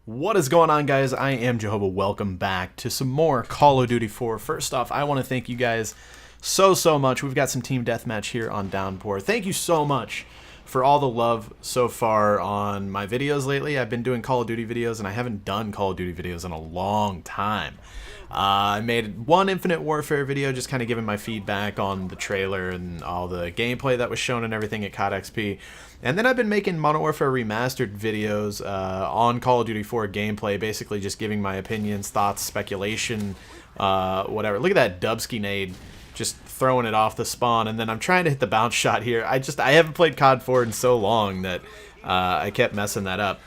What is going on, guys? I am Jehovah. Welcome back to some more Call of Duty 4. First off, I want to thank you guys so much. We've got some team deathmatch here on Downpour. Thank you so much for all the love so far on my videos lately. I've been doing Call of Duty videos, and I haven't done Call of Duty videos in a long time. I made one Infinite Warfare video just kind of giving my feedback on the trailer and all the gameplay that was shown and everything at COD XP. And then I've been making Modern Warfare Remastered videos on Call of Duty 4 gameplay, basically just giving my opinions, thoughts, speculation, whatever. Look at that Dubsky nade, just throwing it off the spawn, and then I'm trying to hit the bounce shot here. I haven't played COD 4 in so long that I kept messing that up.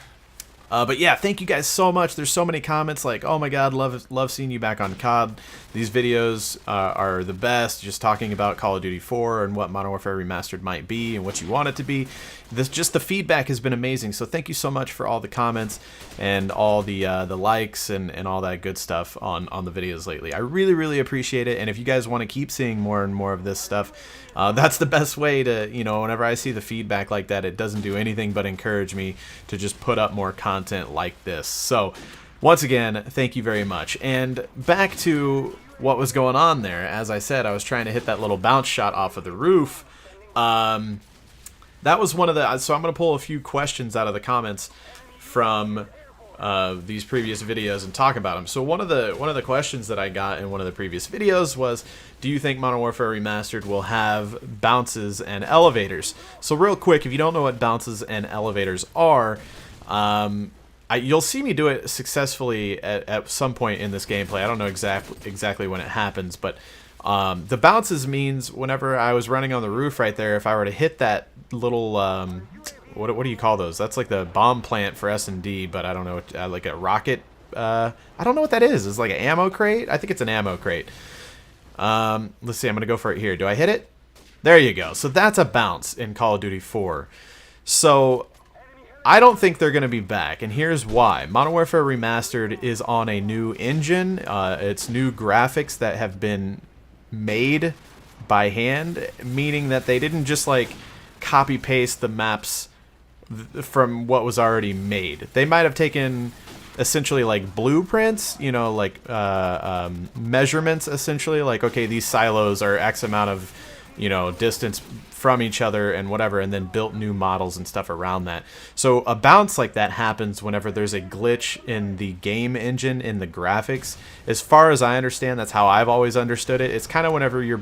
But yeah, thank you guys so much. There's so many comments like, oh my god, love seeing you back on COD. These videos are the best, just talking about Call of Duty 4 and what Modern Warfare Remastered might be and what you want it to be. Just the feedback has been amazing, so thank you so much for all the comments and all the likes and all that good stuff on the videos lately. I really appreciate it, and if you guys want to keep seeing more and more of this stuff, that's the best way to, whenever I see the feedback like that, it doesn't do anything but encourage me to just put up more content like this. So once again, thank you very much. And back to what was going on there. As I said, I was trying to hit that little bounce shot off of the roof. That was one of the... So I'm going to pull a few questions out of the comments from these previous videos and talk about them. So one of the questions that I got in one of the previous videos was, do you think Modern Warfare Remastered will have bounces and elevators? So real quick, if you don't know what bounces and elevators are, you'll see me do it successfully at some point in this gameplay. I don't know exactly when it happens, but the bounces means whenever I was running on the roof right there, if I were to hit that little what do you call those? That's like the bomb plant for S&D, but I don't know, like a rocket. I don't know what that is. It's like an ammo crate. I think it's an ammo crate. Let's see. I'm gonna go for it here. Do I hit it? There you go. So that's a bounce in Call of Duty 4. So I don't think they're going to be back, and here's why. Modern Warfare Remastered is on a new engine. It's new graphics that have been made by hand, meaning that they didn't just like copy-paste the maps from what was already made. They might have taken essentially like blueprints, like measurements essentially, like, okay, these silos are X amount of distance from each other and whatever, and then built new models and stuff around that. So a bounce like that happens whenever there's a glitch in the game engine, in the graphics. As far as I understand, that's how I've always understood it. It's kind of whenever your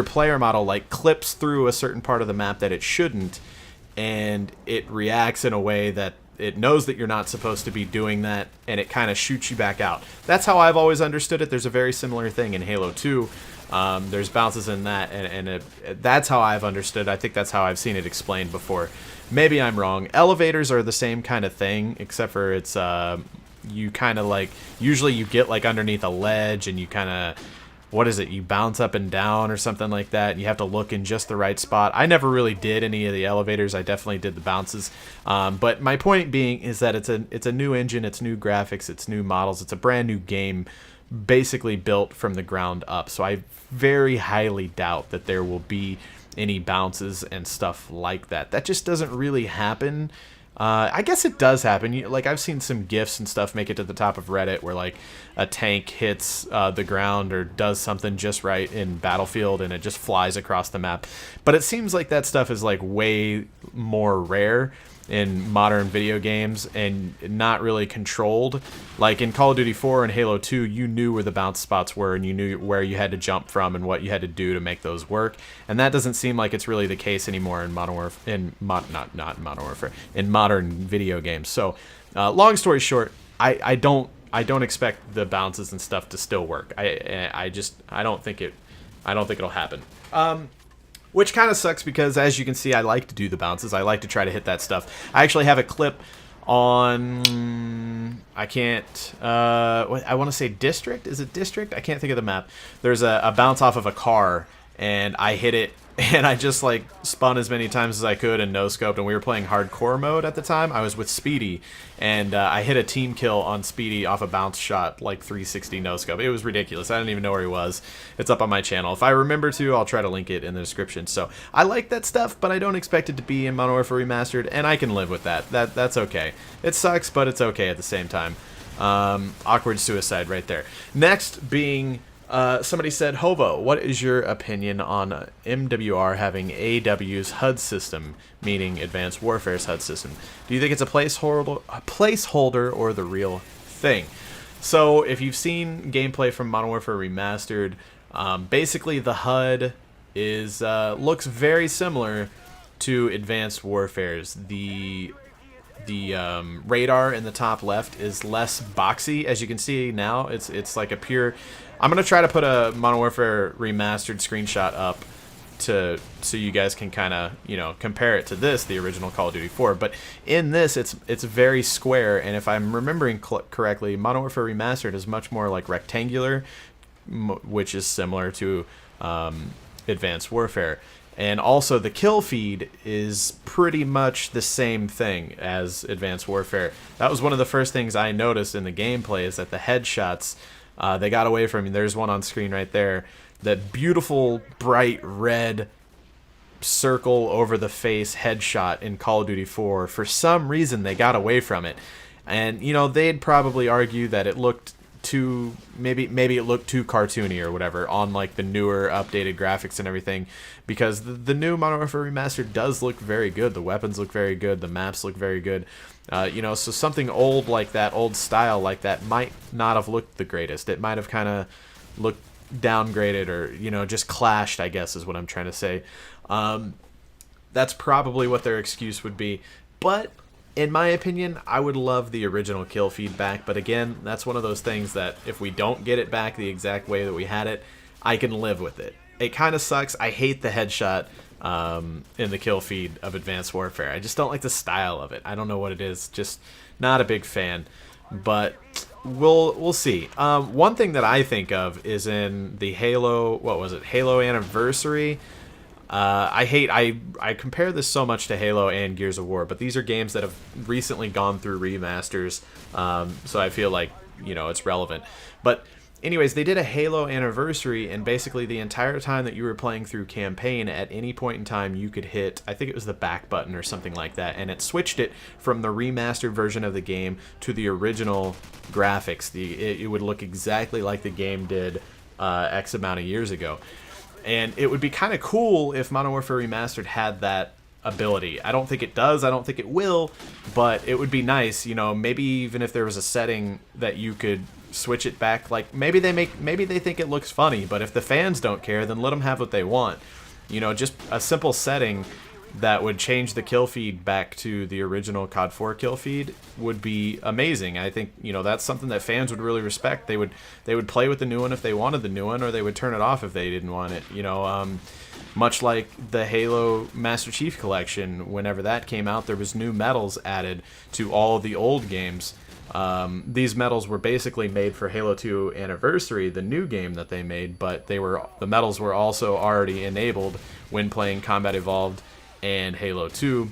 player model like clips through a certain part of the map that it shouldn't, and it reacts in a way that it knows that you're not supposed to be doing that, and it kind of shoots you back out. That's how I've always understood it. There's a very similar thing in Halo 2. There's bounces in that, and that's how I've understood. I think that's how I've seen it explained before. Maybe I'm wrong. Elevators are the same kind of thing, except for it's you kind of like, usually you get like underneath a ledge and you kind of, what is it, you bounce up and down or something like that, and you have to look in just the right spot. I never really did any of the elevators. I definitely did the bounces. But my point being is that it's a new engine, it's new graphics, it's new models, it's a brand new game, basically built from the ground up. So I very highly doubt that there will be any bounces and stuff like that. That just doesn't really happen. I guess it does happen. Like, I've seen some GIFs and stuff make it to the top of Reddit where like a tank hits the ground or does something just right in Battlefield and it just flies across the map. But it seems like that stuff is like way more rare in modern video games and not really controlled. Like in Call of Duty 4 and Halo 2, you knew where the bounce spots were and you knew where you had to jump from and what you had to do to make those work. And that doesn't seem like it's really the case anymore in modern video games. So, long story short, I don't expect the bounces and stuff to still work. I don't think it'll happen. Which kind of sucks because, as you can see, I like to do the bounces. I like to try to hit that stuff. I actually have a clip on... I can't... I want to say District? Is it District? I can't think of the map. There's a bounce off of a car, and I hit it, and I just like spun as many times as I could and no scoped. And we were playing hardcore mode at the time. I was with Speedy, and I hit a team kill on Speedy off a bounce shot, like 360 no scope. It was ridiculous. I didn't even know where he was. It's up on my channel. If I remember to, I'll try to link it in the description. So I like that stuff, but I don't expect it to be in Modern Warfare Remastered, and I can live with that. That's okay. It sucks, but it's okay at the same time. Awkward suicide right there. Next being. Somebody said, Hovo, what is your opinion on MWR having AW's HUD system, meaning Advanced Warfare's HUD system? Do you think it's a placeholder or the real thing? So, if you've seen gameplay from Modern Warfare Remastered, basically the HUD is looks very similar to Advanced Warfare's. The radar in the top left is less boxy, as you can see now. It's like a pure. I'm gonna try to put a Modern Warfare Remastered screenshot up so you guys can kind of compare it to the original Call of Duty 4. But in this, it's very square, and if I'm remembering correctly, Modern Warfare Remastered is much more like rectangular, which is similar to Advanced Warfare. And also the kill feed is pretty much the same thing as Advanced Warfare. That was one of the first things I noticed in the gameplay, is that the headshots, they got away from me. There's one on screen right there. That beautiful, bright red circle over the face headshot in Call of Duty 4. For some reason, they got away from it. And, they'd probably argue that it looked too, maybe it looked too cartoony or whatever on like the newer updated graphics and everything, because the new Modern Warfare Remastered does look very good. The weapons look very good, the maps look very good. So something old like that, old style like that, might not have looked the greatest. It might have kind of looked downgraded, or just clashed, I guess is what I'm trying to say. That's probably what their excuse would be. But in my opinion, I would love the original kill feed back, but again, that's one of those things that if we don't get it back the exact way that we had it, I can live with it. It kind of sucks. I hate the headshot in the kill feed of Advanced Warfare. I just don't like the style of it. I don't know what it is. Just not a big fan. But we'll see. One thing that I think of is in the Halo, Halo Anniversary. I compare this so much to Halo and Gears of War, but these are games that have recently gone through remasters, so I feel like, it's relevant. But anyways, they did a Halo Anniversary, and basically the entire time that you were playing through campaign, at any point in time you could hit, I think it was the back button or something like that, and it switched it from the remastered version of the game to the original graphics. It would look exactly like the game did X amount of years ago. And it would be kind of cool if Modern Warfare Remastered had that ability. I don't think it does. I don't think it will. But it would be nice, maybe even if there was a setting that you could switch it back. Like maybe they think it looks funny, but if the fans don't care, then let them have what they want. Just a simple setting that would change the kill feed back to the original COD 4 kill feed would be amazing. I think, that's something that fans would really respect. They would play with the new one if they wanted the new one, or they would turn it off if they didn't want it. Much like the Halo Master Chief Collection, whenever that came out, there was new medals added to all the old games. These medals were basically made for Halo 2 Anniversary, the new game that they made, but the medals were also already enabled when playing Combat Evolved and Halo 2,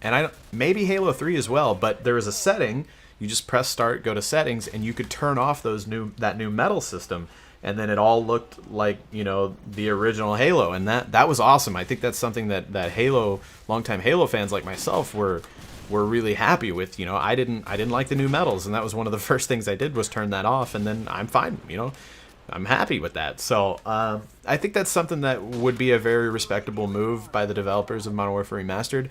and maybe Halo 3 as well. But there was a setting. You just press start, go to settings, and you could turn off that new medal system, and then it all looked like the original Halo, and that was awesome. I think that's something that Halo, longtime Halo fans like myself were really happy with. I didn't like the new medals, and that was one of the first things I did was turn that off, and then I'm fine. I'm happy with that. So I think that's something that would be a very respectable move by the developers of Modern Warfare Remastered,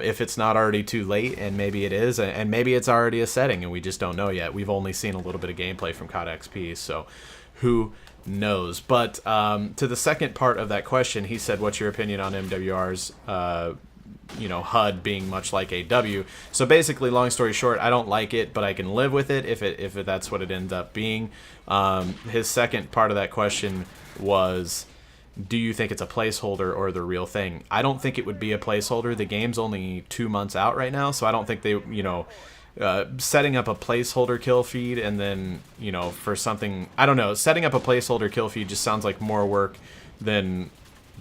if it's not already too late, and maybe it is, and maybe it's already a setting and we just don't know yet. We've only seen a little bit of gameplay from COD XP, so who knows. But to the second part of that question, he said, what's your opinion on MWR's HUD being much like AW? So basically, long story short, I don't like it, but I can live with it if that's what it ends up being. His second part of that question was, do you think it's a placeholder or the real thing? I don't think it would be a placeholder. The game's only 2 months out right now, so I don't think they, setting up a placeholder kill feed and then, for something, I don't know, setting up a placeholder kill feed just sounds like more work than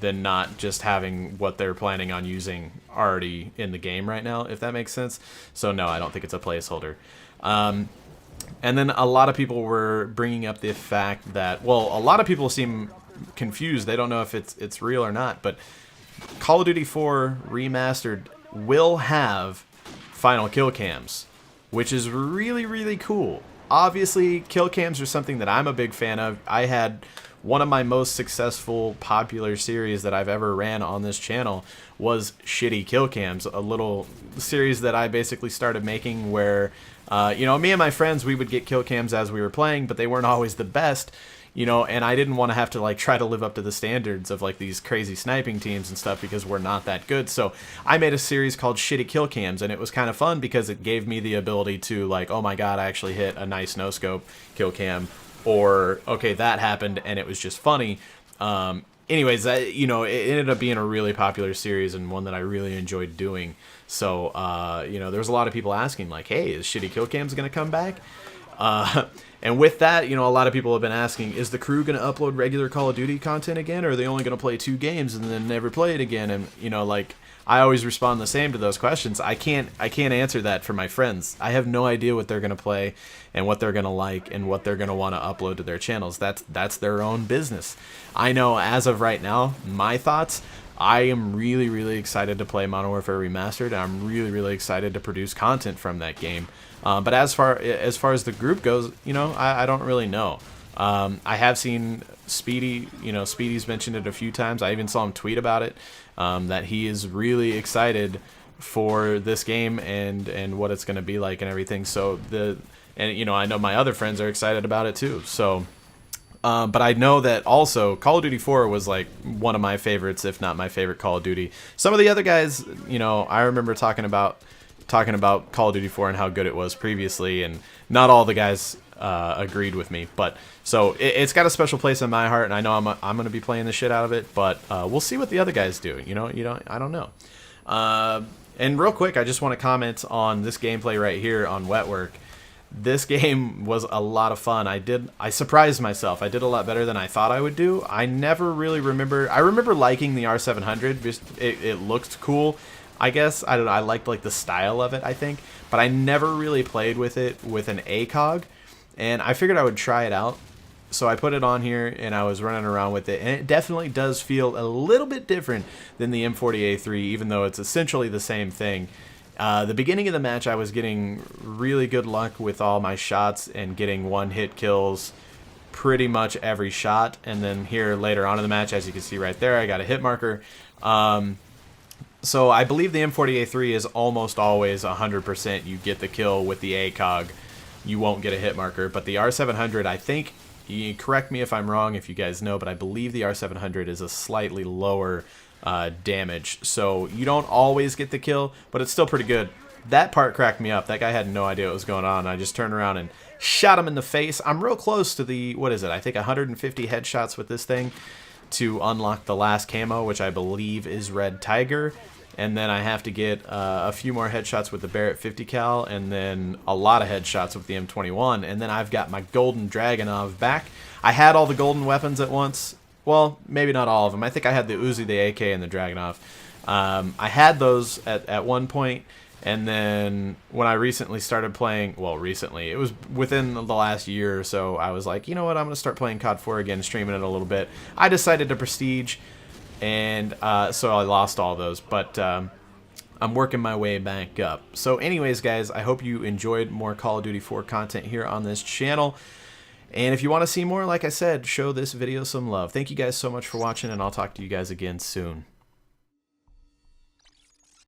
not just having what they're planning on using already in the game right now, if that makes sense. So no, I don't think it's a placeholder. And then a lot of people were bringing up the fact that, well, a lot of people seem confused. They don't know if it's real or not, but Call of Duty 4 Remastered will have final kill cams, which is really, really cool. Obviously, kill cams are something that I'm a big fan of. I had one of my most successful popular series that I've ever ran on this channel was Shitty Kill Cams, a little series that I basically started making where, you know, me and my friends, we would get kill cams as we were playing, but they weren't always the best, you know, and I didn't want to have to like try to live up to the standards of like these crazy sniping teams and stuff because we're not that good. So I made a series called Shitty Kill Cams, and it was kind of fun because it gave me the ability to like, oh my god, I actually hit a nice no scope kill cam, or okay, that happened and it was just funny. Anyways, you know, it ended up being a really popular series and one that I really enjoyed doing. So you know, there was a lot of people asking like, hey, is Shitty Kill Cams gonna come back? And with that, you know, a lot of people have been asking, is the crew going to upload regular Call of Duty content again, or are they only going to play 2 games and then never play it again? And, you know, like, I always respond the same to those questions. I can't answer that for my friends. I have no idea what they're going to play and what they're going to like and what they're going to want to upload to their channels. That's their own business. I know as of right now, my thoughts, I am really, really excited to play Modern Warfare Remastered. I'm really, really excited to produce content from that game. But as far as the group goes, you know, I don't really know. I have seen Speedy, you know, Speedy's mentioned it a few times. I even saw him tweet about it, that he is really excited for this game and what it's going to be like and everything. So and you know, I know my other friends are excited about it too. So, but I know that also Call of Duty 4 was like one of my favorites, if not my favorite Call of Duty. Some of the other guys, you know, I remember talking about Call of Duty 4 and how good it was previously, and not all the guys agreed with me. But so it's got a special place in my heart, and I know I'm going to be playing the shit out of it. But we'll see what the other guys do. You know, I don't know. And real quick, I just want to comment on this gameplay right here on Wetwork. This game was a lot of fun. I surprised myself. I did a lot better than I thought I would do. I never really remember. I remember liking the R700. Just it looked cool, I guess. I don't know. I liked like the style of it, I think. But I never really played with it with an ACOG, and I figured I would try it out. So I put it on here and I was running around with it, and it definitely does feel a little bit different than the M40A3, even though it's essentially the same thing. The beginning of the match, I was getting really good luck with all my shots and getting one-hit kills pretty much every shot. And then here later on in the match, as you can see right there, I got a hit marker. So I believe the M40A3 is almost always 100% you get the kill with the ACOG. You won't get a hit marker. But the R700, I think, you correct me if I'm wrong if you guys know, but I believe the R700 is a slightly lower damage, so you don't always get the kill, but it's still pretty good. That part cracked me up. That guy had no idea what was going on. I just turned around and shot him in the face. I'm real close to the, what is it, I think 150 headshots with this thing to unlock the last camo, which I believe is Red Tiger, and then I have to get a few more headshots with the Barrett 50 cal, and then a lot of headshots with the M21, and then I've got my golden Dragunov back. I had all the golden weapons at once. Well, maybe not all of them. I think I had the Uzi, the AK, and the Dragunov. I had those at one point, and then when I recently started playing, well, recently, it was within the last year or so, I was like, you know what, I'm going to start playing COD 4 again, streaming it a little bit. I decided to Prestige, and so I lost all those, but I'm working my way back up. So anyways, guys, I hope you enjoyed more Call of Duty 4 content here on this channel. And if you want to see more, like I said, show this video some love. Thank you guys so much for watching, and I'll talk to you guys again soon.